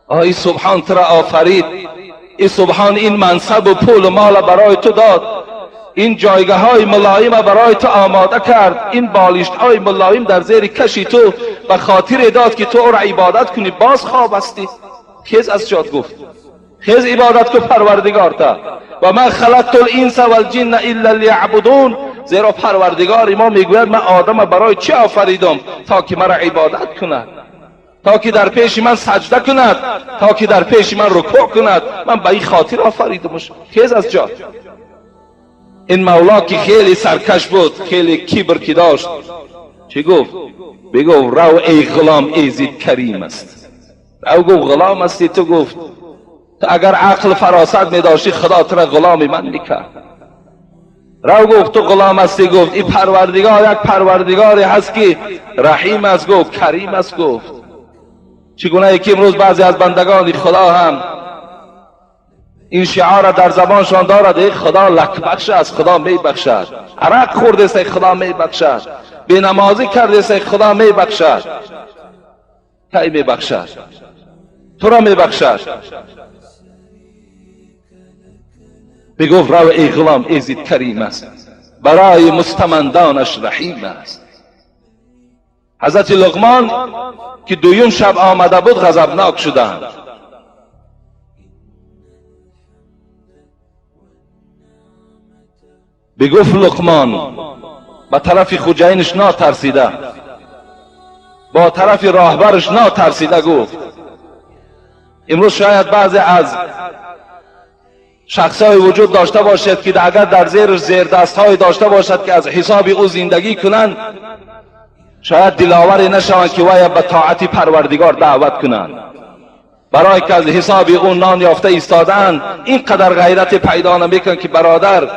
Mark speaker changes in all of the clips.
Speaker 1: این سبحان تو را آفرید، این سبحان این منصب و پول و مال برای تو داد، این جایگاه های ملایم برای تو آماده کرد، این بالشت های ملایم در زیر کشی تو به خاطر داد که تو او را عبادت کنی. باز خواب هستی؟ خیز از جات گفت، خیز عبادت کو پروردگار تا. و من خلقت الانس والجن الا لیعبدون، زیرا پروردگار ما میگوید من آدم برای چه آفریدم؟ تا که مرا عبادت کند، تا که در پیش من سجده کند، تا که در پیش من رکوع کند. من به این خاطر آفریدمش. خیز از جات. این مولا که خیلی سرکش بود، خیلی کبر که داشت، چی گفت؟ بگو رو ای غلام ایزید کریم است. رو گفت غلام هستی تو؟ گفت تو اگر عقل فراست می داشتی خدا تو را غلام من میکرد. رو گفت تو غلام هستی؟ گفت این پروردگار یک پروردگاری هست که رحیم است، گفت کریم است. گفت چگونه که امروز بعضی از بندگان خدا هم این شعار در زبانشان دارد، ای خدا لک بخش است، خدا می بخشد. عرق خورده است، خدا می بخشد. بی نمازی کرده است، خدا می بخشد. کی می بخشد؟ تو را می بخشد. بگفت رو ای غلام ایزید کریم است، برای مستمندانش رحیم است. حضرت لقمان که دویم شب آمده بود غضبناک شدند. بگفت لقمان با طرف خوجینش ناترسیده، با طرف راهبرش ناترسیده گفت امروز شاید بعضی از شخصای وجود داشته باشد که اگر در زیرش زیر دست های داشته باشد که از حساب او زندگی کنند، شاید دلاوری نشوند که وای به طاعت پروردگار دعوت کنند. برای که از حساب او نان یافته ایستادند، اینقدر غیرت پیدا نمیکنند که برادر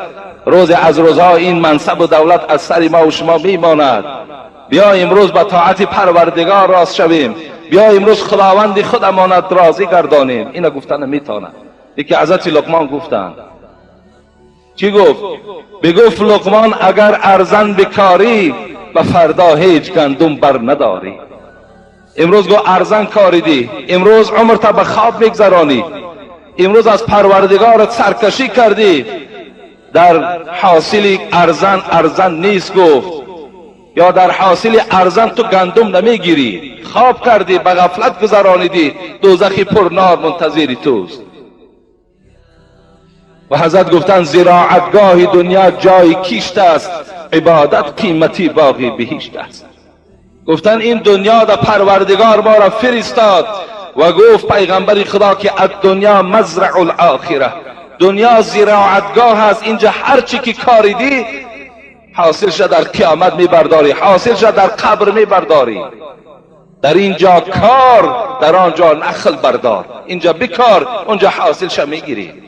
Speaker 1: روز از روزها این منصب و دولت از سر ما و شما میماند. بیا امروز به طاعت پروردگار راست شویم، بیا امروز خداوند خود امانت راضی گردانیم. اینا گفتن نمیتونه. یکی حضرت لقمان گفتند، چی گفت؟ بگفت لقمان اگر ارزن بکاری و فردا هیچ گندم بر نداری. امروز گو ارزن کاریدی، امروز عمرت به خواب میگذرانی، امروز از پروردگارت سرکشی کردی، در حاصل ارزن نیست. گفت یا در حاصل ارزن تو گندم نمیگیری، خواب کردی، به غفلت گذرانیدی، دوزخی پرنار منتظر توست. و حضرت گفتن زراعتگاه دنیا جای کیشت است، عبادت قیمتی باقی بهشت است. گفتن این دنیا در پروردگار ما را فرستاد و گفت پیغمبر خدا که الدنیا مزرع الاخره، دنیا زراعتگاه است، اینجا هر چی که کاریدی حاصل شد در قیامت میبرداری، حاصل شد در قبر میبرداری. در اینجا کار، در آنجا نخل بردار، اینجا بکار، اونجا حاصل شد میگیری.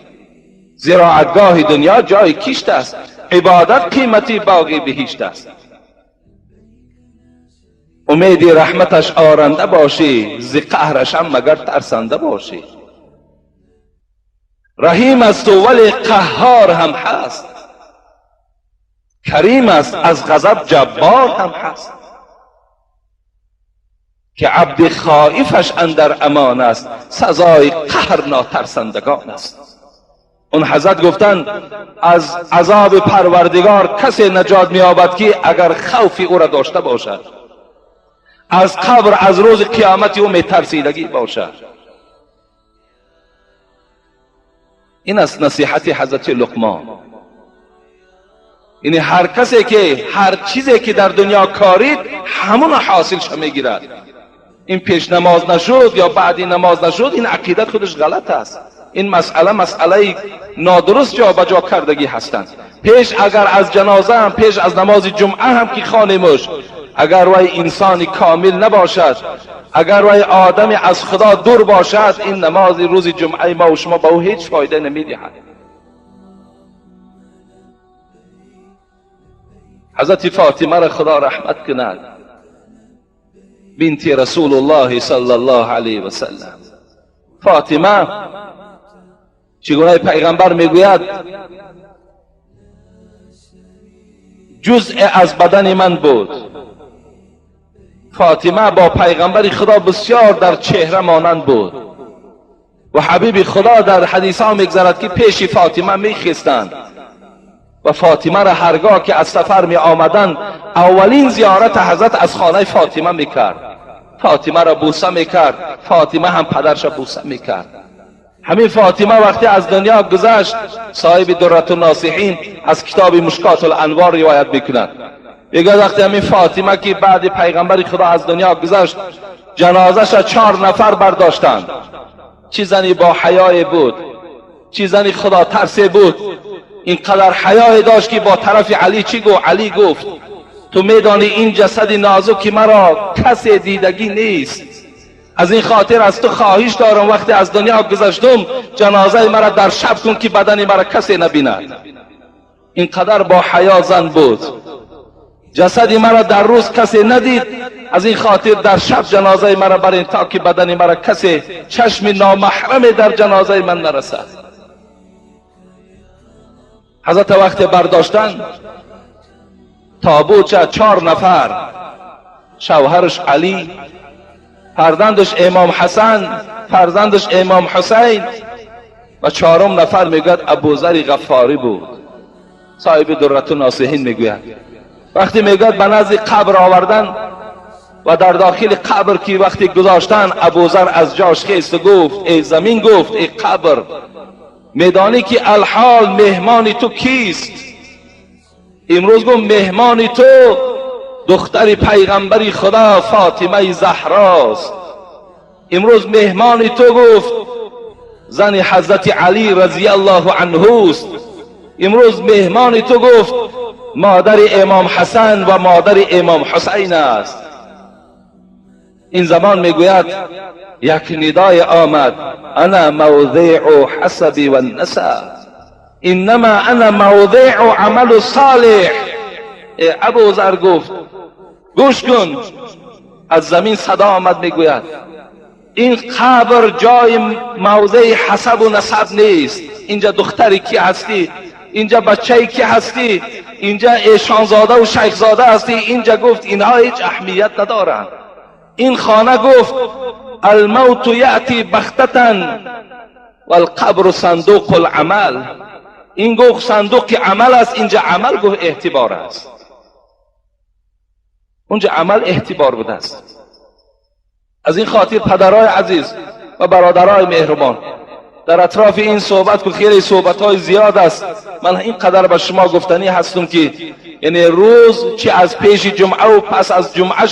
Speaker 1: زراعتگاه دنیا جای کیشت است، عبادت قیمتی باقی بهشت است. امید رحمتش آرنده باشی، ز قهرش هم مگر ترسنده باشی. رحیم است ولی قهار هم هست، کریم است از غضب جبار هم هست. که عبد خائفش اندر امان است، سزای قهر ناترسندگان است. اون حضرت گفتن از عذاب پروردگار کسی نجات می‌یابد که اگر خوف او را داشته باشد، از قبر از روز قیامت او میترسیدگی باشد. این است نصیحت حضرت لقمان. یعنی هر کسی که هر چیزی که در دنیا کارید همون حاصلش میگیرد. این پیش نماز نشد یا بعدی نماز نشد، این عقیدت خودش غلط است. این مسئله نادرست جا بجا کردگی هستند. پیش اگر از جنازه هم، پیش از نماز جمعه هم که خوانیمش، اگر وای انسانی کامل نباشد، اگر وای آدمی از خدا دور باشد، این نماز روز جمعه ما و شما به او هیچ فایده نمیدهد. حضرت فاطمه را خدا رحمت کند، بنت رسول الله صلی الله علیه و سلم. فاطمه چگونه پیغمبر میگوید جزء از بدن من بود. فاطمه با پیغمبر خدا بسیار در چهره مانند بود. و حبیب خدا در حدیث ها میگذرد که پیش فاطمه میخستند و فاطمه را هرگاه که از سفر می آمدند اولین زیارت حضرت از خانه فاطمه میکرد، فاطمه را بوسه میکرد، فاطمه هم پدرش را بوسه میکرد. همین فاطمه وقتی از دنیا گذشت، صاحب درة الناصحین از کتاب مشکات الانوار روایت میکند، میگه وقتی همین فاطمه که بعد پیغمبر خدا از دنیا گذشت، جنازش را 4 نفر برداشتند. چی زنی با حیای بود، چی زنی خدا ترسه بود، اینقدر حیای داشت که با طرف علی چی گفت؟ علی گفت تو میدانی این جسد نازک مرا کسی دیدگی نیست، از این خاطر از تو خواهش دارم وقتی از دنیا گذشتم جنازه مرا در شب کن که بدن مرا کسی نبیند. اینقدر با حیا زن بود، جسد مرا در روز کسی ندید، از این خاطر در شب جنازه مرا برین تا که بدن مرا کسی چشم نامحرم در جنازه من نرسد. حضرت وقت برداشتن تابوت 4 نفر، شوهرش علی، فرزندش امام حسن، فرزندش امام حسین و 4م نفر میگوید ابوذر غفاری بود. صاحب درة الناصحین میگوید وقتی میگوید به نزد قبر آوردن و در داخل قبر که وقتی گذاشتن، ابوذر از جاش خیست و گفت ای زمین، گفت ای قبر، میدانی که الحال مهمان تو کیست؟ امروز گفت مهمان تو دختر پیغمبری خدا فاطمه زهراست. امروز مهمان تو گفت زن حضرت علی رضی الله عنه است. امروز مهمان تو گفت مادر امام حسن و مادر امام حسین است. این زمان میگوید یک ندای آمد انا موضع حسبی و النسب، انما انا موضع عمل صالح. ابوذر گفت گوش کن، از زمین صدا آمد میگوید این قبر جای موضع حسب و نسب نیست. اینجا دختری کی هستی، اینجا بچه‌ای کی هستی، اینجا ایشانزاده و شیخزاده هستی. اینجا گفت اینها هیچ اهمیت ندارند. این خانه گفت الموت یأتی بغتة والقبر صندوق العمل. این گفت صندوق عمل است، اینجا عمل گفت اعتبار است. اونجا عمل اعتبار بوده است. از این خاطر پدرای عزیز و برادرای مهربان، در اطراف این صحبت که خیلی صحبت‌های زیاد است، من اینقدر به شما گفتنی هستم که یعنی روز چه از پیش جمعه و پس از جمعه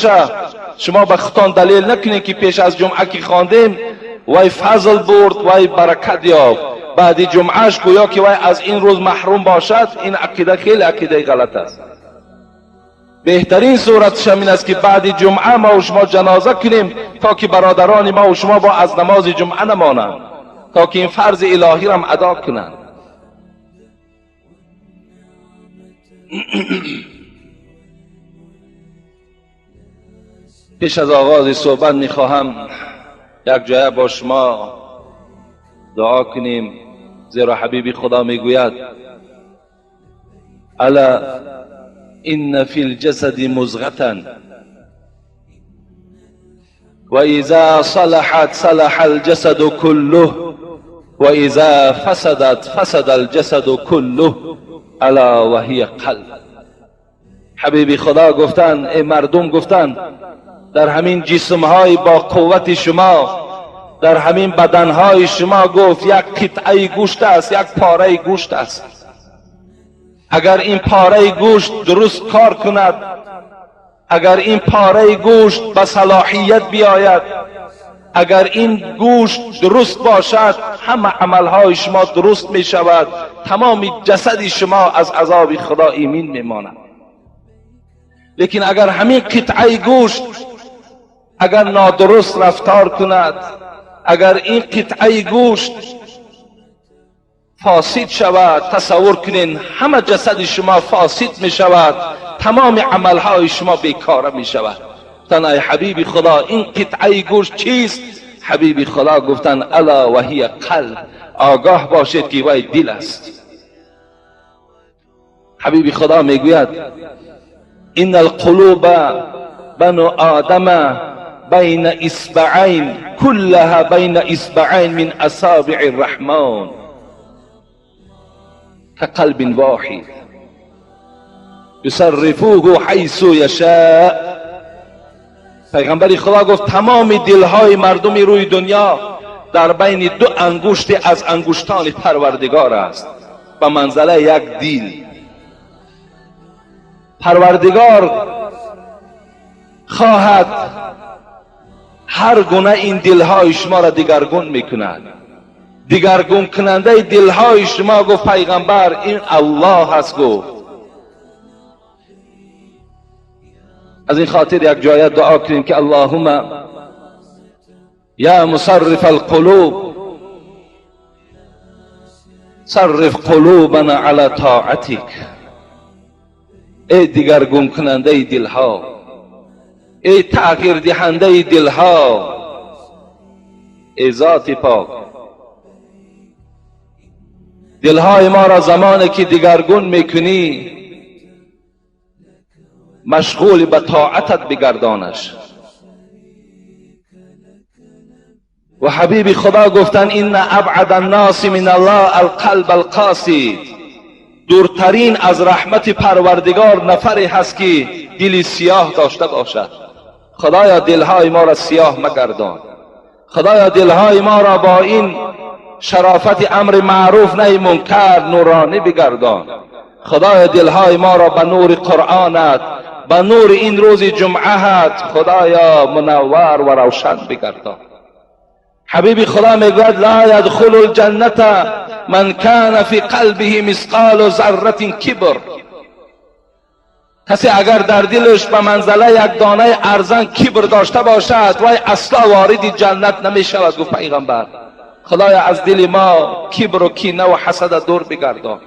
Speaker 1: شما به خودتان دلیل نکنید که پیش از جمعه که خواندیم وای فضل برد وای برکت یافت، بعد جمعهش گویا که وای از این روز محروم باشد. این عقیده خیلی عقیده غلط است. بهترین صورتش این است که بعد جمعه ما و شما جنازه کنیم تا که برادران ما و شما با از نماز جمعه نمانند، تا که این فرض الهی را هم ادا کنند. پیش از آغاز صحبت میخواهم یک جای با شما دعا کنیم، زیرا حبیب خدا میگوید الا ان فی الجسد مضغة و اذا صلحت صلح الجسد كله و اذا فسدت فسد الجسد كله الا وهي قلب. حبیب خدا گفتن، ای مردم گفتن، در همین جسمهای با قوت شما، در همین بدنهای شما گفت یک قطعه گوشت است، یک پاره گوشت است. اگر این پاره گوشت درست کار کند، اگر این پاره گوشت به صلاحیت بیاید، اگر این گوشت درست باشد، همه عملهای شما درست می شود، تمام جسد شما از عذاب خدا ایمن می ماند. لیکن اگر همین قطعه گوشت اگر نادرست رفتار کند، اگر این قطعه گوشت فاسد شود، تصور کنین همه جسد شما فاسد می شود، تمام عملهای شما بیکاره می شود. گفتن ای حبیب خدا این قطعه گوشت چیست؟ حبیب خدا گفتن الا و هی قلب، آگاه باشید که وای دل است. حبیب خدا میگوید ان القلوب بنو آدم بین اصبعین كلها بین اصبعین من اصابع الرحمن كقلب واحد یصرفوه حیث یشاء. پیغمبر خدا گفت تمام دلهای مردمی روی دنیا در بین دو انگشت از انگشتان پروردگار است، به منزله یک دل. پروردگار خواهد هر گونه این دلهای شما را دگرگون میکند. دگرگون کننده دلهای شما گفت پیغمبر این الله هست. گفت از این خاطر یک جای دعا کنیم که اللهم یا مصرف القلوب صرف قلوبنا علی طاعتک. ای دگرگون کننده دلها، ای تغییر دهنده دلها، ای ذات پاک دلهای ما را زمانی که دگرگون میکنی مشغول به طاعتت بگردانش. و حبیب خدا گفتن ان ابعد الناس من الله القلب القاسی. دورترین از رحمت پروردگار نفری هست که دل سیاه داشته باشد. خدایا دلهای ما را سیاه مگردان. خدایا دلهای ما را با این شرافت امر معروف نهی منکر نورانی بگردان. خدایا دلهای ما را به نور قرآنت، به نور این روز جمعهت خدایا منور و روشن بگردان. حبیب خدا میگوید لا يدخل الجنة من كان في قلبه مثقال ذره کبر. کسی اگر در دلش به منزله یک دانه ارزن کبر داشته باشد وای اصلا وارد جنت نمی شود. گفت پیغمبر خدایا از دل ما کبر و کینه و حسد دور بگردان.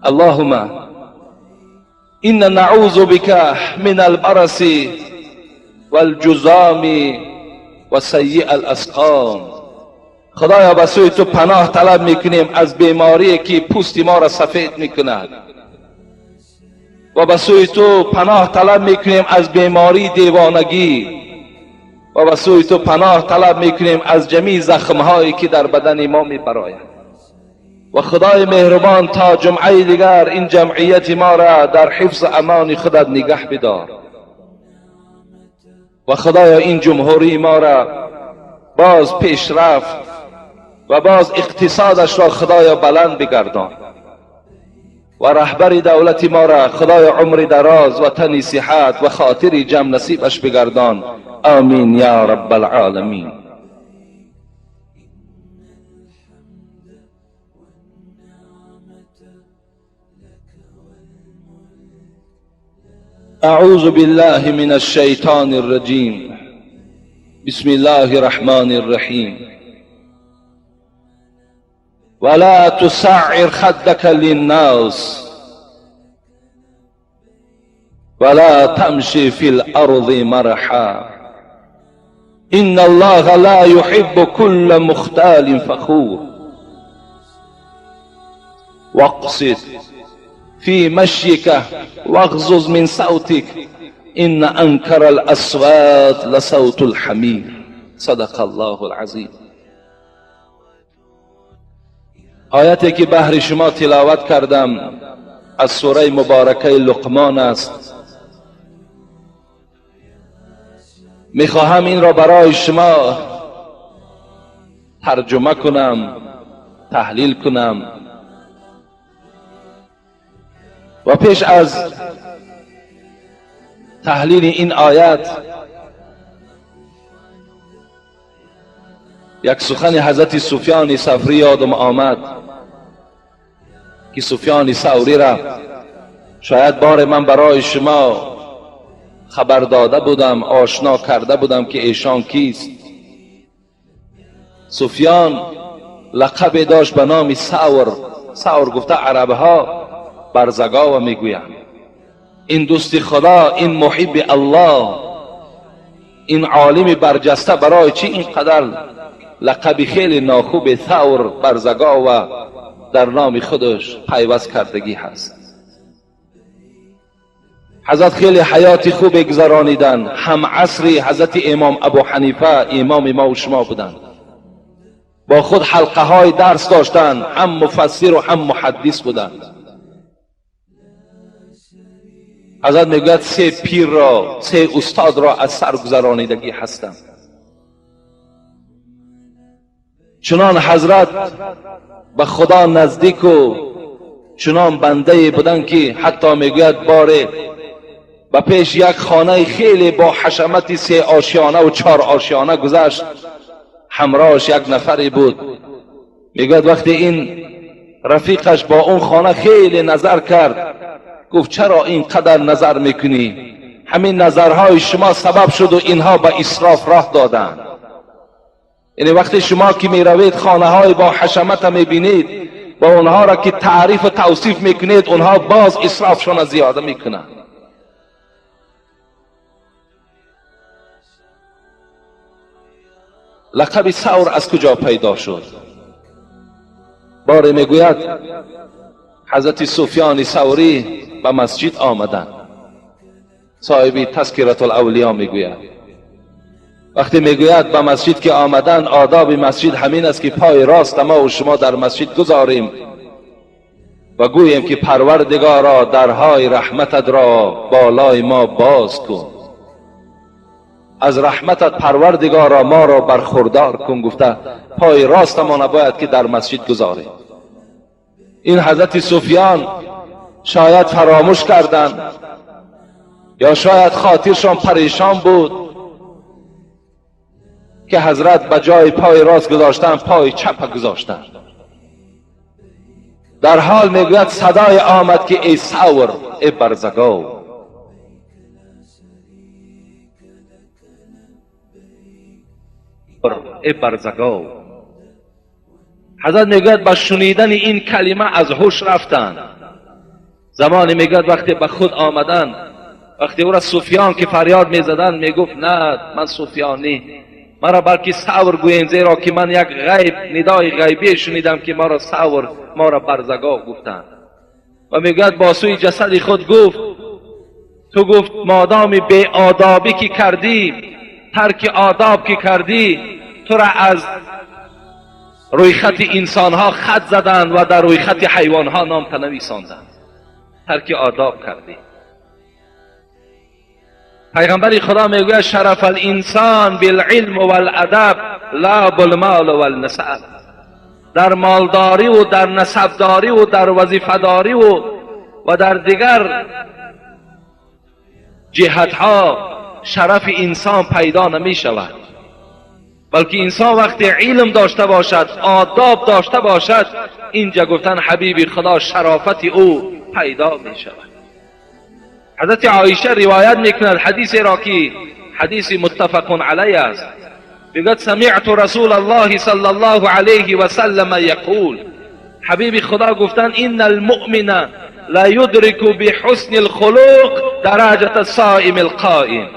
Speaker 1: اللهم إن نعوذ بك من البرص والجذام وسيء الاسقام. خدایا به سوی تو پناه طلب میکنیم از بیماری که پوست ما را سفید میکند و به سوی تو پناه طلب میکنیم از بیماری دیوانگی و به سوی تو پناه طلب میکنیم از جمیع زخمهایی که در بدن ما میبراید. و خدای مهربان تا جمعه دیگر این جمعیت ما را در حفظ امان خودت نگه بدار. و خدایا این جمهوری ما را باز پیشرفت و باز اقتصادش را خدایا بلند بگردان. و رهبر دولت ما را خدایا عمر دراز و تن صحت و خاطر جمع نصیبش بگردان. آمین یا رب العالمین. اعوذ بالله من الشیطان الرجیم. بسم الله الرحمن الرحیم. ولا تسعر خدك للناس ولا تمشي في الارض مرحا ان الله لا يحب كل مختال فخور واقصد في مشيك واغضض من صوتك ان انكر الاصوات لصوت الحمير. صدق الله العظيم. آیتی که بهر شما تلاوت کردم از سوره مبارکه لقمان است. میخواهم این را برای شما ترجمه کنم، تحلیل کنم و پیش از تحلیل این آیت یک سخن حضرت سفیان ثوری یادم آمد که سفیان ثوری را شاید بار من برای شما خبر داده بودم، آشنا کرده بودم که ایشان کیست. سفیان لقب داشت به نام ثور. ثور گفته عربها برزگاو میگویند. این دوست خدا، این محب الله، این عالم برجسته برای چی اینقدر لقب خیلی ناخوب ثور برزگاو در نام خودش پیوست کردگی هست؟ حضرت خیلی حیات خوب گذرانیدن. هم عصری حضرت امام ابو حنیفه امام ما و شما بودند. با خود حلقه های درس داشتند، هم مفسر و هم محدث بودند. حضرت میگوید 3 پیر را، 3 استاد را از سر گذرانیدگی هستند. چنان حضرت به خدا نزدیک و چنان بنده بودن که حتی میگوید باره به پیش یک خانه خیلی با حشمت 3 آشیانه و 4 آشیانه گذشت، همراهش یک نفری بود. میگوید وقتی این رفیقش با اون خانه خیلی نظر کرد، گفت چرا اینقدر نظر میکنی؟ همین نظرهای شما سبب شد و اینها به اسراف راه دادن. یعنی وقتی شما که میروید خانه های با حشمت میبینید، با اونها را که تعریف و توصیف میکنید، اونها باز اسرافشون زیاده میکنن. لقب ثور از کجا پیدا شد؟ باره میگوید حضرت سفیان ثوری به مسجد آمدند. صاحبی تذکرة الاولیاء میگوید وقتی میگوید به مسجد که آمدن، آداب مسجد همین است که پای راست ما و شما در مسجد گذاریم و گوییم که پروردگارا درهای رحمتت را بالای ما باز کن، از رحمتت پروردگارا ما را برخوردار کن. گفته پای راست ما نباید که در مسجد گذاریم. این حضرت سفیان شاید فراموش کردند یا شاید خاطرشان پریشان بود که حضرت به جای پای راست گذاشتن پای چپ گذاشتن. در حال میگوید صدای آمد که ای ثور، ای برزگو. ای برزگو. حضرت میگوید با شنیدن این کلمه از هوش رفتن. زمانی میگوید وقتی به خود آمدن، وقتی او را سفیان که فریاد میزدن، میگفت نه من سفیانی، مرا بلکه ثور گوین، زیرا که من یک غیب، ندای غیبی شنیدم که ما را ثور، ما را برزگاه گفتند. و میگوید با سوی جسد خود گفت تو گفت مادام به آدابی که کردی، ترک آداب که کردی، تو را از روی خط انسان ها خط زدند و در روی خط حیوان ها نام تنویساندند. ترک آداب کردی. پیغمبر خدا میگوید شرف الانسان بالعلم والادب لا بالمال والنسب. در مالداری و در نسبداری و در وظیفه‌داری و در دیگر جهتها شرف انسان پیدا نمی شود، بلکه انسان وقتی علم داشته باشد، آداب داشته باشد، اینجا گفتن حبیب خدا شرافت او پیدا می شود. حضرت عایشه روایت میکند حدیث را که حدیث متفق علیه است. میگوید سمعت رسول الله صلی الله علیه و سلم یقول، حبیب خدا گفتن ان المؤمن لا یدرک بحسن الخلق درجه الصائم القائم.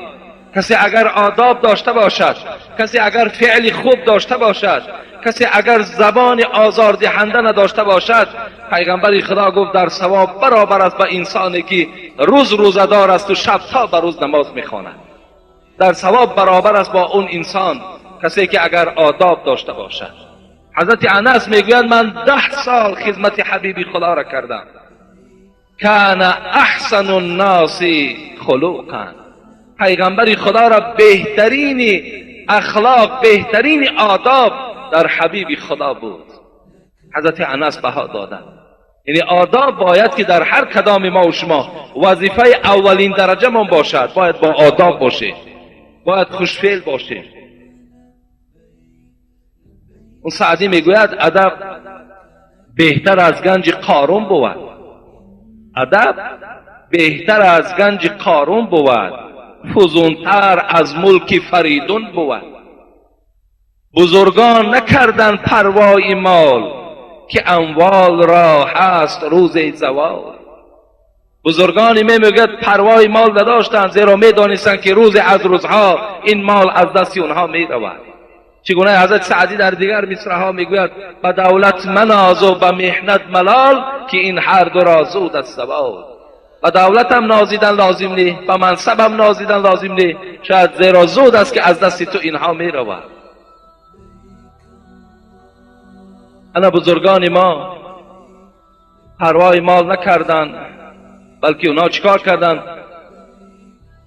Speaker 1: کسی اگر آداب داشته باشد، کسی اگر فعل خوب داشته باشد، کسی اگر زبان آزاردهنده نداشته باشد، پیغمبر خدا گفت در ثواب برابر است با انسانی که روز روزدار است و شب تا به روز نماز میخواند. در ثواب برابر است با اون انسان کسی که اگر آداب داشته باشد. حضرت انس میگوید من 10 سال خدمت حبیب خدا را کردم. کان احسن الناس خلقا. پیغمبر خدا را بهترین اخلاق، بهترین آداب در حبیب خدا بود. حضرت انس بها دادن. یعنی آداب باید که در هر کدام ما و شما وظیفه اولین درجه من باشد، باید با آداب باشه، باید خوشفعل باشه. اون سعدی میگوید ادب بهتر از گنج قارون بود. ادب بهتر از گنج قارون بود، فزونتر از ملک فریدون بود. بزرگان نکردن پروای مال، که اموال را هست روز زوال. بزرگانی میگوید پروای مال نداشتند، زیرا میدانستند که روز از روزها این مال از دست اونها میرود. چگونه حضرت سعدی در دیگر مصرع‌ها میگوید به دولت مناز و به محنت ملال، که این هر دو را زود از زوال. و دولت هم نازیدن لازم نی، و منصب هم نازیدن لازم نی. شاید زیرا زود است که از دست تو اینها می رود. انا بزرگان ما پروای مال نکردن، بلکه اونا چیکار کردن؟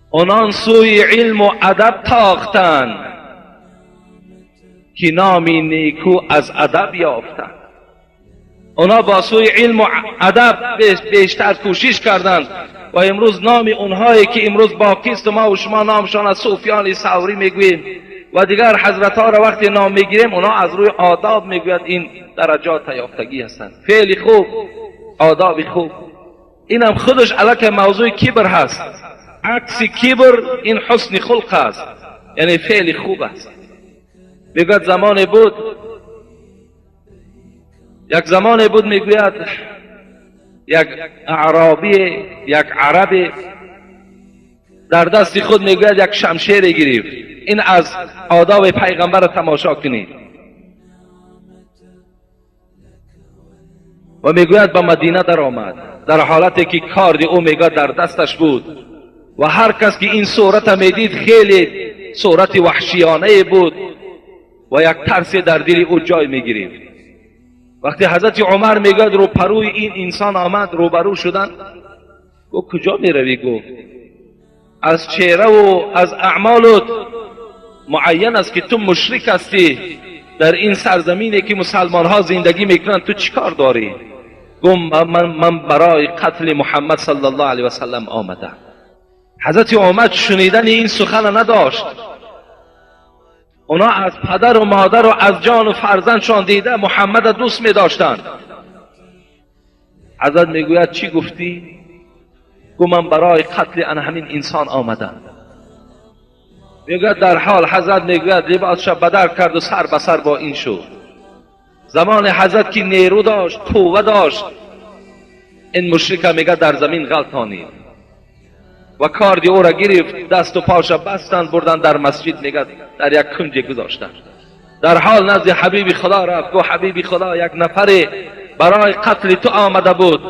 Speaker 1: اونان سوی علم و ادب تاختن که نامی نیکو از ادب یافتن. اونا با سوی علم و ادب بیشتر کوشش کردند و امروز نام اونهایی که امروز باقی است ما و شما نامشان از سفیان ثوری میگوییم و دیگر حضرت ها را وقتی نام میگیریم اونا از روی آداب میگوید این درجات یافتگی هستند. فعل خوب، آداب خوب، این هم خودش علاقه موضوع کبر هست. عکس کبر این حسن خلق است، یعنی فعل خوب است. میگوید زمان بود، یک زمان بود میگوید یک اعرابی، یک عربی در دست خود میگوید یک شمشیر گرفت. این از آداب پیغمبر تماشا کنید. و میگوید به مدینه در آمد در حالتی که کارد او میگوید در دستش بود و هر کس که این صورت میدید خیلی صورت وحشیانه بود و یک ترس در دل او جای میگرفت. وقتی حضرت عمر میگوید رو پروی این انسان آمد، روبرو شدن، گفت کجا میروی؟ گفت از چهره و از اعمالت معین است که تو مشرک هستی در این سرزمینی که مسلمان ها زندگی میکنن، تو چیکار داری؟ گفت من برای قتل محمد صلی الله علیه و سلم آمدم. حضرت عمر شنیدن این سخن نداشت. اونا از پدر و مادر و از جان و فرزندشان دیده محمد دوست می داشتند. حضرت میگوید چی گفتی؟ گفت من برای قتل ان همین انسان آمدم. میگوید در حال حضرت میگوید لباسش بدر کرد و سر به سر با این شد. زمان حضرت که نیرو داشت، قوه داشت، این مشرک میگه در زمین غلطانید و کاردی او را گرفت، دست و پاشا بستند، بردن در مسجد، میگه در یک کنج گذاشتند. در حال نزد حبیب خدا رفت. گفت حبیب خدا یک نفر برای قتل تو آمده بود،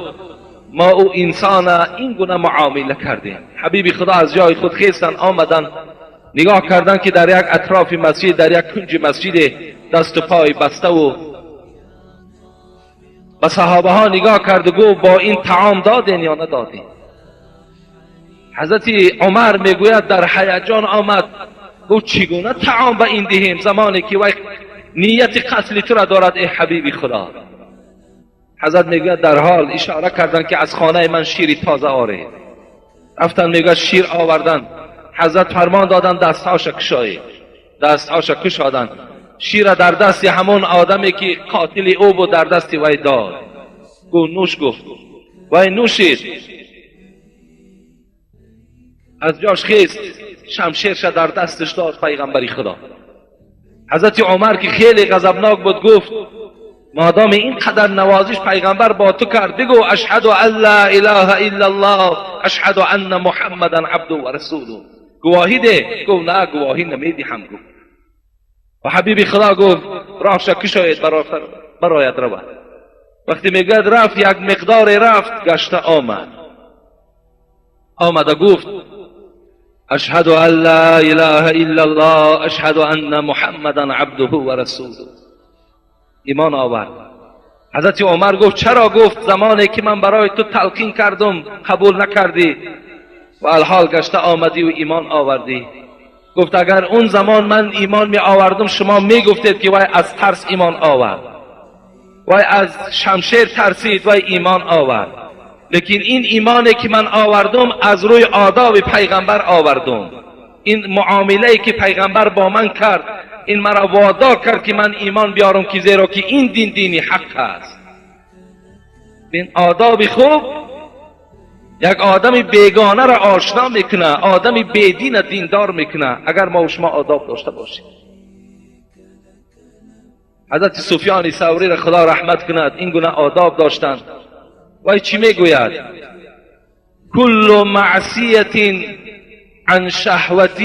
Speaker 1: ما او انسان این گونه معامله کردیم. حبیب خدا از جای خود خیستن آمدن، نگاه کردن که در یک اطراف مسجد، در یک کنج مسجد دست و پای بسته و به صحابه ها نگاه کرد و گفت با این طعام دادین یا ندادین؟ حضرت عمر میگوید در هیجان آمد، گفت چگونه طعام به این دهیم زمانی که وی نیت قتل تو را دارد ای حبیب خدا؟ حضرت میگوید در حال اشاره کردن که از خانه من شیر تازه آره. رفتن میگوید شیر آوردن. حضرت فرمان دادن دستهاش کشایی. دستهاش کشادن. شیر در دست همون آدمی که قاتل او بود در دست وی داد. گفت نوش. گفت وی نوشید. از جاش خیست، شمشیرش در دستش داد پیغمبری خدا. حضرت عمر که خیلی غضبناک بود گفت مادام اینقدر نوازش پیغمبر با تو کرد، بگو اشهد ان لا اله الا الله اشهد ان محمدا عبده و رسوله. گواهی ده. گفت نه گواهی نمیدهم. گفت و حبیب خدا گفت راهش کشاید برایت رود. وقتی میگد رفت، یک مقدار رفت، گشته آمد گفت اشهد ان لا اله الا الله اشهد ان محمدا عبده و رسوله. ایمان آورد. حضرت عمر گفت چرا؟ گفت زمانی که من برای تو تلقین کردم قبول نکردی و الحال گشته آمدی و ایمان آوردی. گفت اگر اون زمان من ایمان می آوردم شما می گفتید که وای از ترس ایمان آورد، وای از شمشیر ترسید، وای ایمان آورد. لیکن این ایمانی که من آوردم از روی آداب پیغمبر آوردم. این معامله که پیغمبر با من کرد این مرا وادار کرد که من ایمان بیارم، که زیرا که این دین دینی حق است. این آداب خوب یک آدم بیگانه را آشنا میکنه، آدم بیدین دیندار میکنه اگر ما و شما آداب داشته باشیم. حضرت سفیان ثوری را خدا رحمت کند این گونه آداب داشتند. وای چی میگوید؟ کل معصیت عن شهوت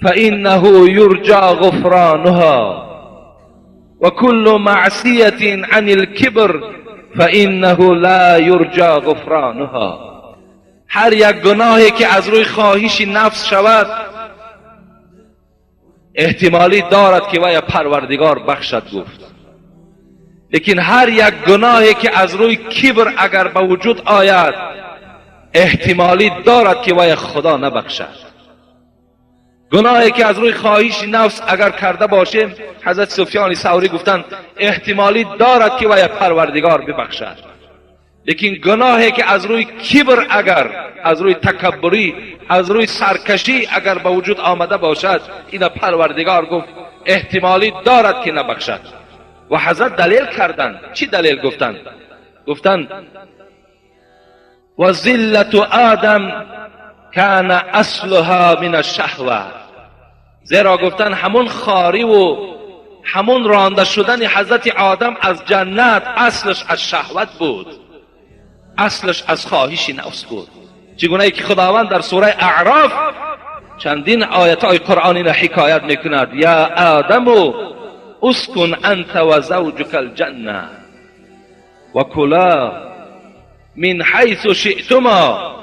Speaker 1: فإنه يرجى غفرانها و کل معصیت عن الكبر فانه لا یرجى غفرانها. هر یک گناهی که از روی خواهش نفس شود احتمالی دارد که وی پروردگار بخشد گفت. لیکن هر یک گناهی که از روی کبر اگر به وجود آید احتمالی دارد که وی خدا نبخشد. گناهی که از روی خواهش نفس اگر کرده باشیم، حضرت سفیان ثوری گفتند احتمالی دارد که وی پروردگار ببخشد. لیکن گناهی که از روی کبر، اگر از روی تکبری، از روی سرکشی اگر به وجود آمده باشد، این پروردگار گفت احتمالی دارد که نبخشد. و حضرت دلیل کردند. چی دلیل گفتند؟ گفتند و ذلت آدم کان اصلها من الشهوه. زیرا گفتند همون خاری و همون رانده شدن حضرت آدم از جنت اصلش از شهوت بود، اصلش از خواهش نفس بود. چگونه که خداوند در سوره اعراف چندین آیت های قرآنی را حکایت میکند: یا آدم اسکن انت و زوجک الجنه و کلا من حیث شئتما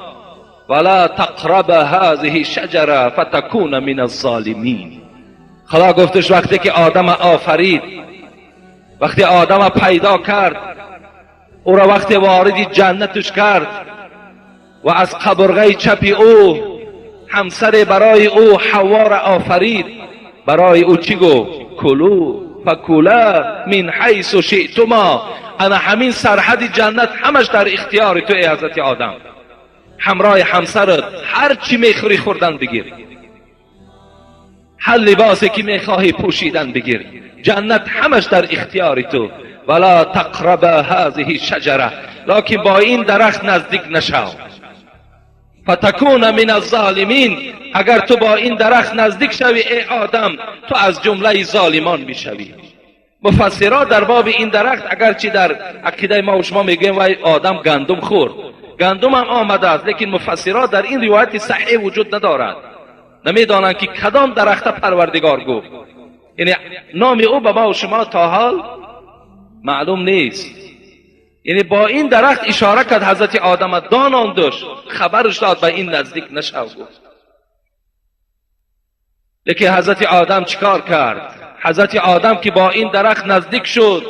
Speaker 1: ولا تقرب هذه الشجره فتكون من الظالمین. خدا گفتش وقتی که آدم آفرید، وقتی آدم پیدا کرد، او را وقتی وارد جنتش کرد و از قبرغه چپ او همسر برای او حوا را آفرید، برای او چی گفت؟ کلوا فکلا من حیث شئتما. انا همین سرحد جنت همش در اختیار تو ای حضرت آدم. همراه همسرت هر چی میخوری خوردن بگیر، هر لباسی که میخواهی پوشیدن بگیر، جنت همش در اختیار تو. ولا تقرب هذه الشجره، لکن با این درخت نزدیک نشو. فتكون من الظالمین، اگر تو با این درخت نزدیک شوی ای آدم تو از جمله ظالمان میشوی. مفسرها در باب این درخت، اگرچه در عقیده ما و شما میگیم وای آدم گندم خورد، گندم هم آمده است، لیکن مفسرها در این روایت صحیح وجود ندارد. نمیدانند که کدام درخت پروردگار گفت. یعنی نام او به ما و شما تا حال معلوم نیست. یعنی با این درخت اشاره کرد حضرت آدم داناندش، خبرش داد به این نزدیک نشو گفت. لیکن حضرت آدم چیکار کرد؟ حضرت آدم که با این درخت نزدیک شد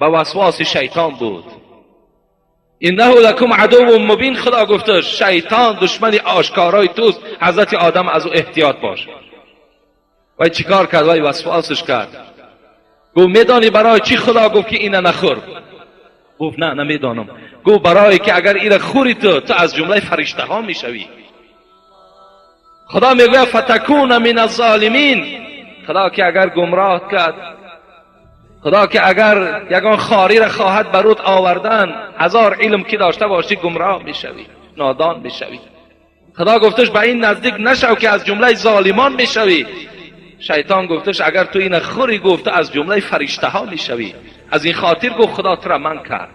Speaker 1: به وسواس شیطان بود. انه لکم عدو مبین، خدا گفته شیطان دشمن آشکارای توست، حضرت آدم از او احتیاط باش. وای چیکار کرد؟ وای وسواسش کرد. گفت میدانی برای چی خدا گفت که اینه نخور؟ گفت نه نمیدانم. گفت برای که اگر این خوری تو از جمله فرشته ها میشوی. خدا میگه فتکون من الظالمین. خدا که اگر گمراه کرد، خدا که اگر یگان خاری را خواهد برات آوردن، هزار علم که داشته باشی گمراه میشوی، نادان میشوی. خدا گفتش به این نزدیک نشو که از جمله ظالمان میشوی. شیطان گفتش اگر تو این خوری گفته از جمله فرشته ها میشوی. از این خاطر گفت خدا تو را من کرد.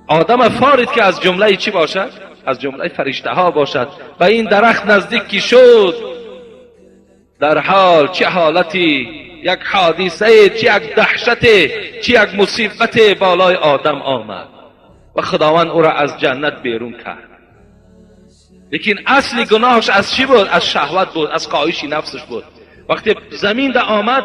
Speaker 1: آدم فارید که از جمله چی باشد؟ از جمله فرشته ها باشد. به این درخت نزدیکی شد، در حال چه حالتی، یک حادثه، چه یک دهشت، چه یک مصیبت بالای آدم آمد و خداوند او را از جنت بیرون کرد. لیکن اصلی گناهش از چی بود؟ از شهوت بود، از خواهش نفسش بود. وقتی زمین ده آمد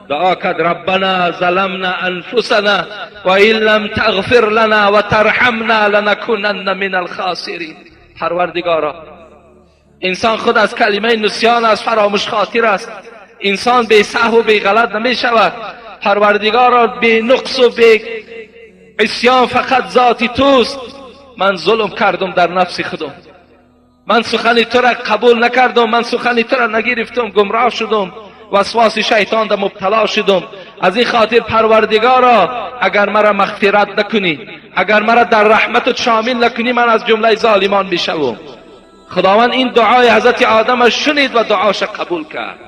Speaker 1: دعا کرد ربنا ظلمنا انفسنا و ان لم تغفر لنا و ترحمنا لنکونن من الخاسرین. پروردگارا، انسان خود از کلمه نسیان است، فراموش خاطر است. انسان بی سهو و بی غلط نمی شود. پروردگارا بی نقص و بی عصیان فقط ذاتی توست. من ظلم کردم در نفس خودم، من سخن تو را قبول نکردم، من سخن تو را نگرفتم، گمراه شدم، وسواس شیطان در مبتلا شدم. از این خاطر پروردگارا اگر مرا مغفرت نکنی، اگر مرا در رحمتت شامل نکنی، من از جمله ظالمان میشوم. خداوند این دعای حضرت آدم شنید و دعاش قبول کرد.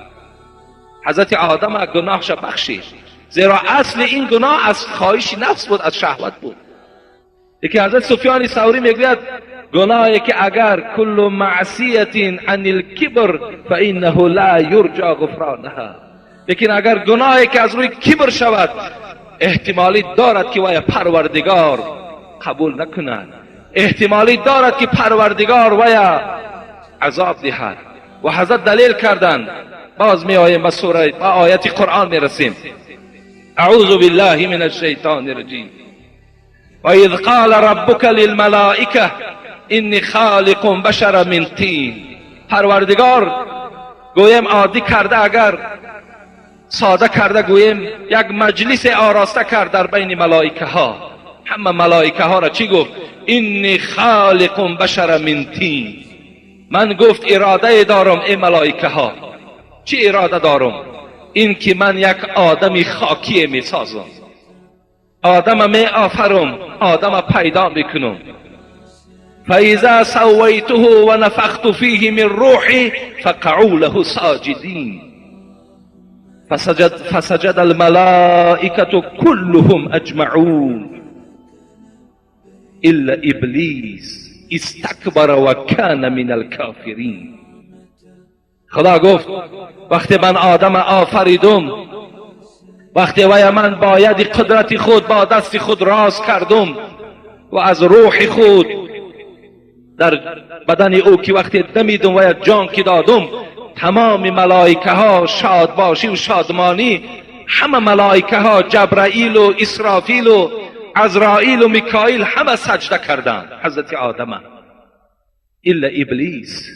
Speaker 1: حضرت آدم گناهش بخشید، زیرا اصل این گناه از خواهش نفس بود، از شهوت بود. یکی حضرت سفیان ثوری میگوید گناهی که اگر کل معصیت عن الکبر فانه لا یرجى غفرانها، لیکن اگر گناهی که از روی کبر شود احتمالی دارد که وی پروردگار قبول نکند، احتمالی دارد که پروردگار وی عذاب دهد. و حضرت دلیل کردند. باز می آییم به سوره و آیت قرآن می رسیم. اعوذ بالله من الشیطان الرجیم. و اذ قال ربک للملائکه انی خالق بشر من طین. پروردگار گویم عادی کرده، اگر ساده کرده گویم یک مجلس آراسته کرد در بین ملائکه ها. همه ملائکه ها را چی گفت؟ انی خالق بشر من طین. من گفت اراده دارم ای ملائکه ها. چی اراده دارم؟ این که من یک آدمی خاکی می سازم، آدم می آفرم، آدم پیدا میکنم. فاذا سویته و نفخت فیه من روحی فقعوا له ساجدین. فسجد الملائکة كلهم اجمعون الا ابلیس استکبر و کان من الکافرین. خدا گفت وقتی من آدم آفریدم، وقتی وی من با ید قدرت خود با دست خود راست کردم و از روح خود در بدن او که وقتی دمیدم و یک جان که دادم، تمام ملائکه ها شادباشی و شادمانی، همه ملائکه ها جبرائیل و اسرافیل و عزرائیل و میکائیل همه سجده کردند حضرت آدم، الا ابلیس.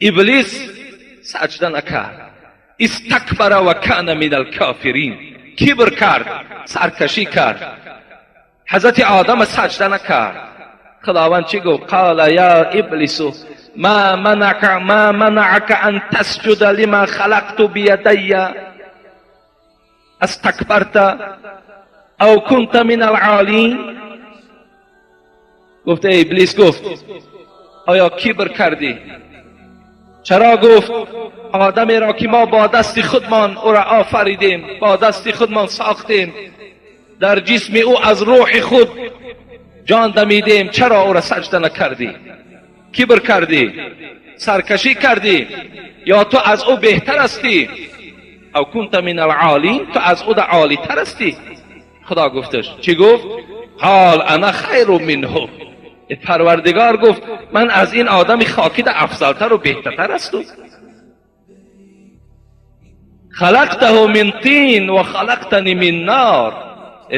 Speaker 1: ابلیس سجده نکرد. استکبر و کان من الکافرین. کبر کرد، سرکشی کرد. حضرت آدم سجده نکرد. خداوند چی گفت؟ قال یا ابلیس ما منعك ان تسجد لما خلقت بیدی استکبرت او كنت من العالین. گفت ای ابلیس، گفت آیا کبر کردی؟ چرا؟ گفت آدمی را که ما با دست خودمان او را آفریدیم، با دست خودمان ساختیم، در جسم او از روح خود جان دمیدیم، چرا او را سجده نکردی؟ کبر کردی، سرکشی کردی، یا تو از او بهتر هستی؟ او کنت من العالین، تو از او عالی تر هستی. خدا گفتش چی گفت؟ قال انا خیر منه. پروردگار گفت من از این آدم خاکی ده افضلتر و بهترتر هستم. خلقته من طین و خلقتنی من نار.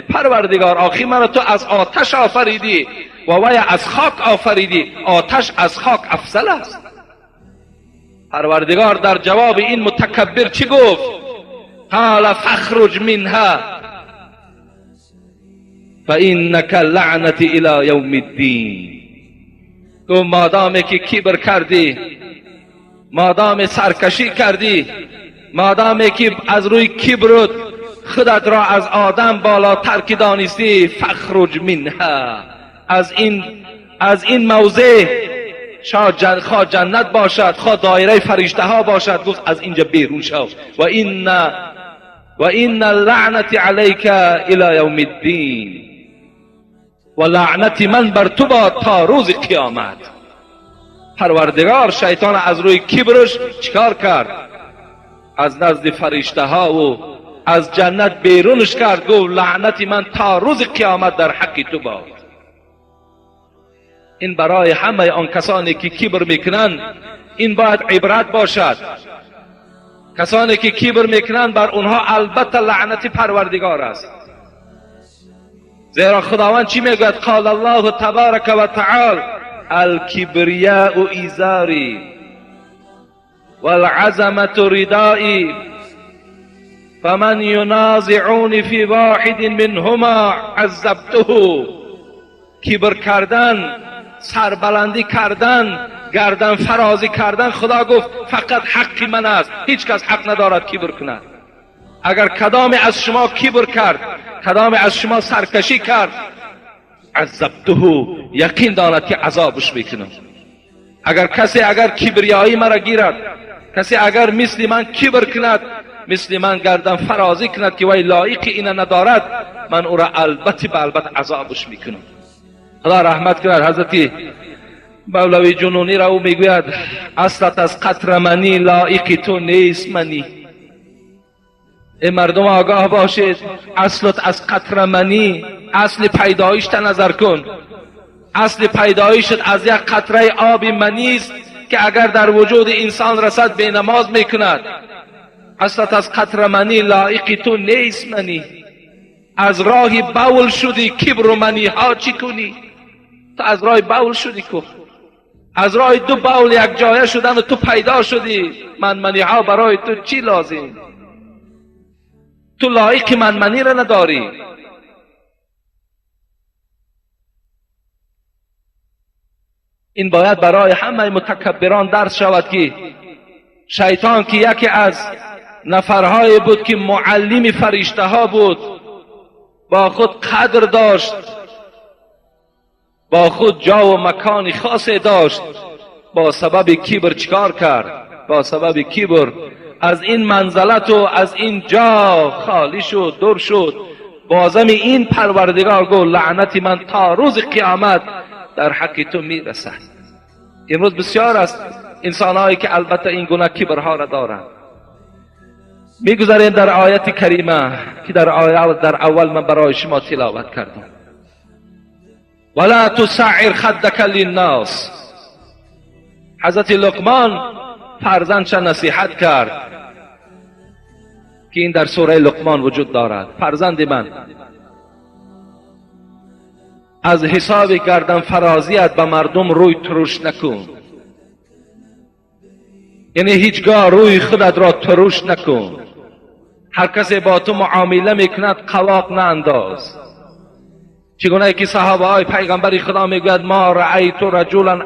Speaker 1: پروردگار آخی من تو از آتش آفریدی و وی از خاک آفریدی. آتش از خاک افضل است. پروردگار در جواب این متکبر چی گفت؟ قال فاخرج منها فانک لعنتی الی یوم الدین. تو مادامی که کبر کردی، مادام سرکشی کردی، مادامی که از روی کبرت خودت را از آدم بالاتر که دانستی، فاخرج منها، از این موضع، خواه جنت باشد، خواه دایره فرشته ها باشد، گفت از اینجا بیرون شو. و این لعنت علیک الی یوم الدین. و لعنت من بر تو باد تا روز قیامت. پروردگار شیطان از روی کبرش چیکار کرد؟ از نزد فرشته ها و از جنت بیرونش کرد. گفت لعنت من تا روز قیامت در حق تو باد. این برای همه آن کسانی که کبر میکنند این باید عبرت باشد. کسانی که کبر میکنند بر اونها البته لعنت پروردگار است. زیرا خداوند چی میگوید؟ قال الله تبارک و تعالی الکبریاء ازاری والعظمة ردائی فمن ینازعونی فی واحد منهما عذبته. کبر کردن، سربلندی کردن، گردن فرازی کردن، خدا گفت فقط حق من است، هیچ کس حق ندارد کبر کند. اگر کدام از شما کبر کرد، کدام از شما سرکشی کرد، عذبته، یقین داند که عذابش میکنم. اگر کسی کبریایی مرا گیرد، کسی اگر مثل من کبر کند، مثل من گردن فرازی کند که وی لایق اینه ندارد، من او را البته به البته عذابش میکنم. خدا رحمت کرد حضرت مولوی جنونی را. او میگوید اصلت از قطر منی لایق تو نیست منی. ای مردم آگاه باشید، اصلت از قطره منی، اصل پیدایشت نظر کن. اصل پیدایشت از یک قطره آب منی است که اگر در وجود انسان رسد به نماز میکند. اصلت از قطره منی، لایق تو نیست منی. از راه بول شدی، کبر و منی ها چی کنی؟ تو از راه بول شدی کو، از راه دو بول یک جایه شدن و تو پیدا شدی. منی ها برای تو چی لازم؟ تو لایق منی را نداری. این باید برای همه متکبران درس شود که شیطان که یکی از نفرهای بود که معلم فرشته ها بود، با خود قدر داشت، با خود جا و مکان خاصی داشت، با سبب کبر چیکار کرد؟ با سبب کبر از این منزلت و از این جا خالی شد، دور شد. بازم این پروردگار گفت لعنت من تا روز قیامت در حق تو میرسد. امروز بسیار است انسانهایی که البته این گونه کبرها را دارند. میگذاریم در آیت کریمه که در اول من برای شما تلاوت کردم. ولا تسعر خدک للناس. حضرت لقمان فرزندش نصیحت کرد که این در سوره لقمان وجود دارد. فرزند من، از حساب گردن فرازیت به مردم روی تروش نکن. یعنی هیچگاه روی خودت را تروش نکن. هر کسی با تو معامله میکند قواق نانداز. چگونه که صحابه های پیغمبر خدا میگوید ما رأیت رجلا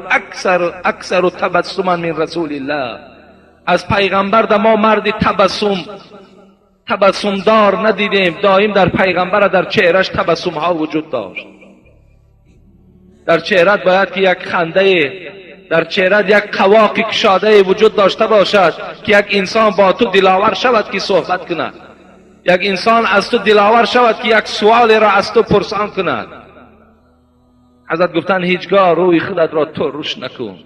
Speaker 1: اکثر تبسما من رسول الله. از پیغمبر در ما مرد تبسم دار ندیدیم. دائم در پیغمبر در چهرش تبسم ها وجود داشت. در چهرت باید که یک خنده، در چهرت یک قواقی کشاده وجود داشته باشد که یک انسان با تو دلاور شود که صحبت کند. یک انسان از تو دلاور شود که یک سوال را از تو پرسان کند. حضرت گفتن هیچگاه روی خودت را ترش نکن.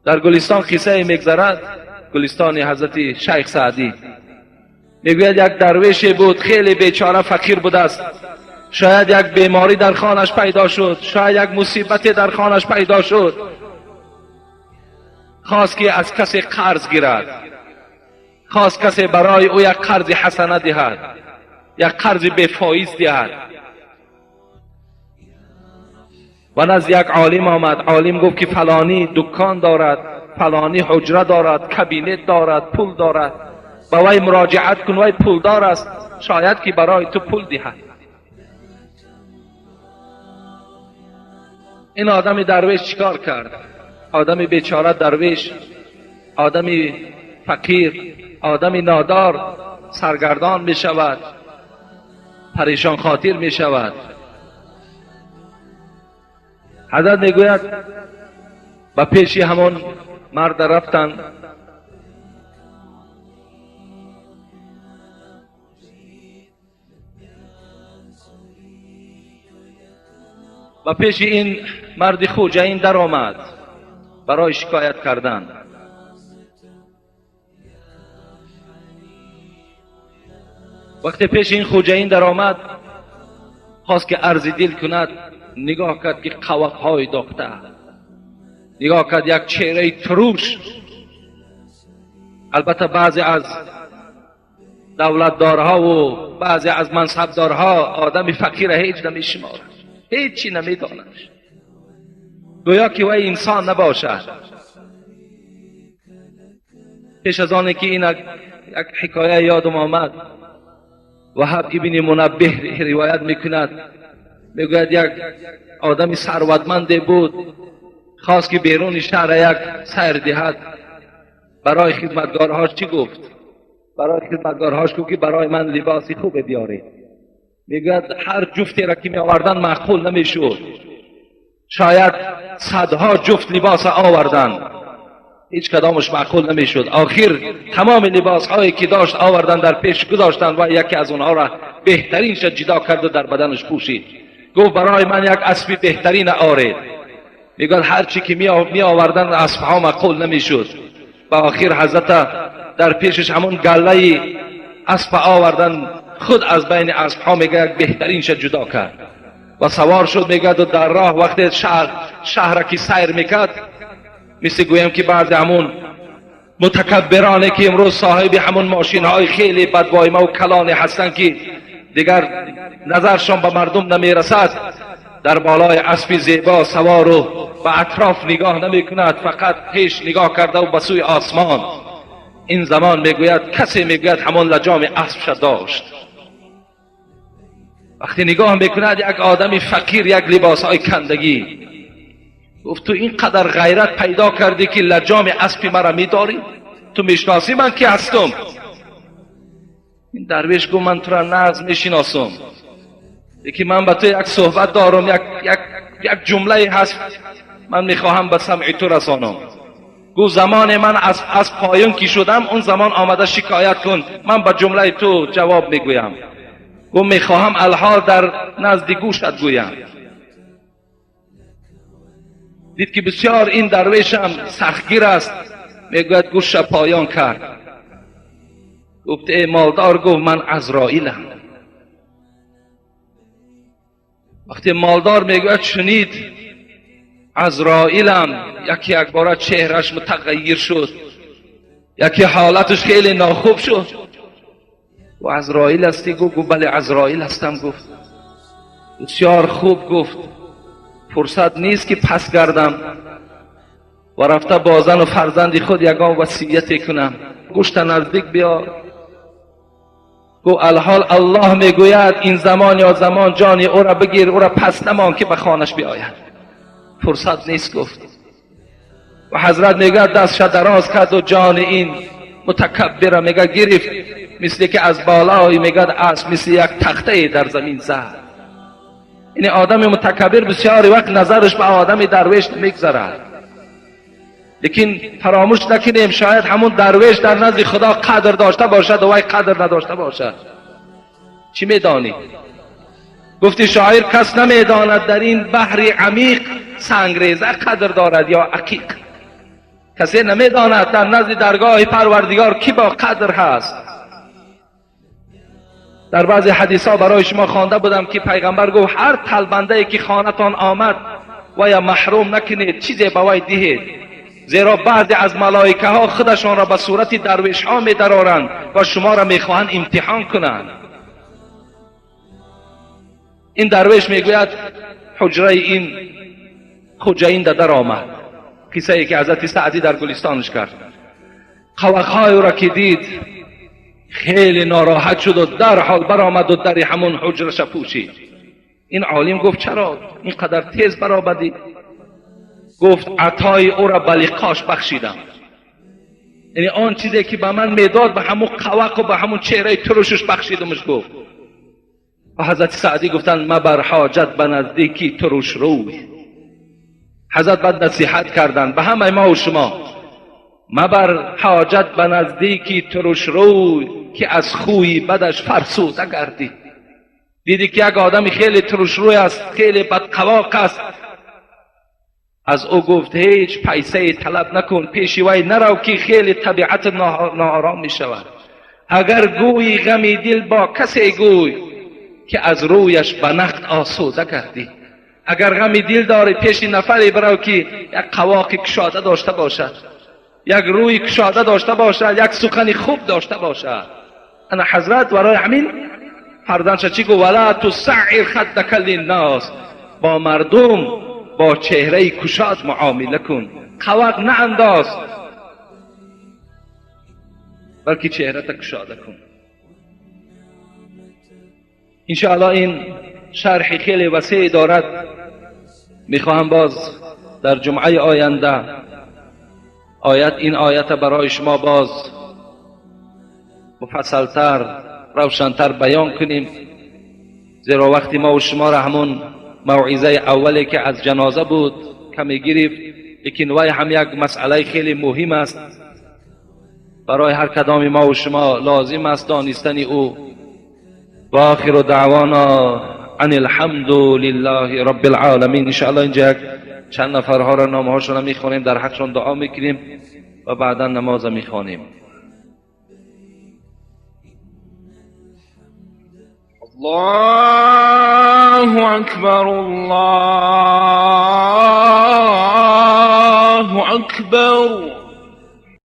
Speaker 1: در گلستان قصه میگذرد، گلستان حضرت شیخ سعدی، میگوید یک درویش بود، خیلی بیچاره فقیر بود است. شاید یک بیماری در خانش پیدا شد، شاید یک مصیبت در خانش پیدا شد. خواست که از کسی قرض گیرد، خواست کسی برای او یک قرض حسنه دهد، یک قرض بے فایز دهد. و از یک عالم آمد. عالم گفت که فلانی دکان دارد، فلانی حجره دارد، کابینت دارد، پول دارد، با وی مراجعت کن، وی پولدار است، شاید که برای تو پول دهد. این آدم درویش چیکار کرد؟ آدم بیچاره درویش، آدم فقیر، آدم نادار سرگردان می شود، پریشان خاطر می شود. حضرت میگوید با پیشی همون مرد رفتن. و پیش این مرد خوجین در آمد برای شکایت کردن. وقتی پیش این خوجین در آمد خواست که عرض دل کند، نگاه کرد که قوق‌های داخته، نگاه کرد یک چهره تروش. البته بعضی از دولتدارها و بعضی از منصبدارها آدم فقیر هیچ نمیشمارد، هیچی نمیداند، گویا که وی انسان نباشد. پیش از آنه که این یک حکایه یادم آمد، وهب ابن منبه روایت میکند، میگوید یک آدم ثروتمند بود، خواست که بیرون شهر یک سیر دهد. برای خدمتگارهاش چی گفت؟ برای خدمتگارهاش گفت که برای من لباسی خوب بیارید. میگوید هر جفتی را که می آوردن معقول نمیشد، شاید صدها جفت لباس آوردن، هیچ کدامش معقول نمیشد. آخر تمام لباس هایی که داشت آوردن در پیش گذاشتن و یکی از اونها را بهترینش جدا کرد و در بدنش پوشید. گفت برای من یک اسب بهترین آرید. میگوید هر چی که می آوردن اسبها معقول نمیشد. و آخر حضرت در پیشش همون گله اسب آوردن، خود از بین اسب ها میگه یک بهترینش جدا کرد و سوار شد. میگه در راه وقتی شهر که سیر میکرد، مثل گویم که بعضی همون متکبرانه که امروز صاحب همون ماشین های خیلی بدوایمه و کلانه هستن که دیگر نظرشان به مردم نمیرسد، در بالای اسب زیبا سوار و به اطراف نگاه نمی کند، فقط پیش نگاه کرده و به سوی آسمان. این زمان میگوید کسی میگوید همون لجام اسب داشت. وقتی نگاه میکند یک آدمی فقیر، یک لباس های کندگی. گفت تو اینقدر غیرت پیدا کردی که لجام اسب مرا میداری؟ تو میشناسی من کی هستم؟ این درویش گفت من تو را ناز میشناسم، یکی من با تو یک صحبت دارم، یک جمله هست من میخواهم به سمع تو رسانم. گو زمان من از پایان کی شدم، اون زمان آمده شکایت کن، من به جمله تو جواب میگویم. گو میخواهم الحال در نزد گوشت گویم. دید که بسیار این درویش هم سختگیر است، میگوید گوش پایان کرد. گفت ای مالدار، گفت من عزرائیلم. وقتی مالدار میگوید شنید عزرائیلم، یکی یک بار چهرش متغیر شد، یکی حالتش خیلی ناخوب شد. و عزرائیل هستی؟ گفت بله عزرائیل هستم. گفت بسیار خوب. گفت فرصت نیست که پس گردم و رفته با زن و فرزند خود یگان وصیت کنم. گوشت نزدیک بیار. گو الحال الله میگوید این زمان یا زمان جان او را بگیر، او را پس نمان که به خانش بیاید. فرصت نیست. گفت و حضرت میگه دستش دراز کرد و جان این متکبر میگه گرفت، مثل که از بالای میگه اسب مثل یک تخته در زمین زد. این آدم متکبر بسیاری وقت نظرش به آدم درویش نمیگذرد، لیکن فراموش نکنیم شاید همون درویش در نزد خدا قدر داشته باشد و وی قدر نداشته باشد. چی میدانی؟ گفتی شاعر کس نمیداند در این بحر عمیق سنگریزه قدر دارد یا عقیق. کسی نمیداند در نزد درگاه پروردگار کی با قدر هست. در بعضی حدیث ها برای شما خوانده بودم که پیغمبر گفت هر طلبنده ای که خانتان آمد و یا محروم نکنید، چیزی به وی دهید، زیرا بعضی از ملائکه ها خودشان را به صورت درویش ها می درارند و شما را می خواهند امتحان کنند. این درویش میگوید حجره این خوجین در آمد، قصه ای که حضرت سعدی در گلستانش کرد. قوقهای او را که دید خیلی ناراحت شد و در حال برآمد و در همون حجرش پوشید. این عالم گفت چرا اینقدر تیز برآمدی؟ گفت عطای او را به لقاش بخشیدم. یعنی آن چیزی که به من میداد به همون قوق و به همون چهره ترشش بخشیدمش. گفت و حضرت سعدی گفتن مبر حاجت به نزدیکی ترش روی. حضرت بعد نصیحت کردن به همه ما و شما، مبر حاجت به نزدیکی ترش روی که از خوی بدش فرسوده گردی. دیدی که یک آدمی خیلی ترش روی است، خیلی بدقواق است، از او گفت هیچ پیسه طلب نکن، پیش وی نرو که خیلی طبیعت ناآرام می شود. اگر گویی غمی دل با کسی گوی که از رویش به نقد آسوده گردی. اگر غمی دل داری پیش نفری برو که یک قواق کشاده داشته باشد، یک روی کشاده داشته باشد، یک سخن خوب داشته باشد. انا حضرت برای همین فرزندش چی گفت؟ ولا تسعر خدک للناس، با مردم با چهره کشاد معامله کن، قواق نه انداز بلکه چهره تا کشاده کن. انشاءالله این شرح خیلی وسیع دارد. میخواهم باز در جمعه آینده این آیت برای شما باز مفصلتر روشنتر بیان کنیم، زیرا وقتی ما و شما را همون موعظه اولی که از جنازه بود کمی گرفت، لیکن وای هم یک مسئله خیلی مهم است برای هر کدام ما و شما لازم است دانستن او. و آخر دعوانا ان الحمد لله رب العالمین. ان شاء الله اینجا چند نفرها را نامهاشون میخونیم، در حقشون دعا میکنیم. و بعدا نماز میخوانیم.
Speaker 2: الله اکبر، الله اکبر.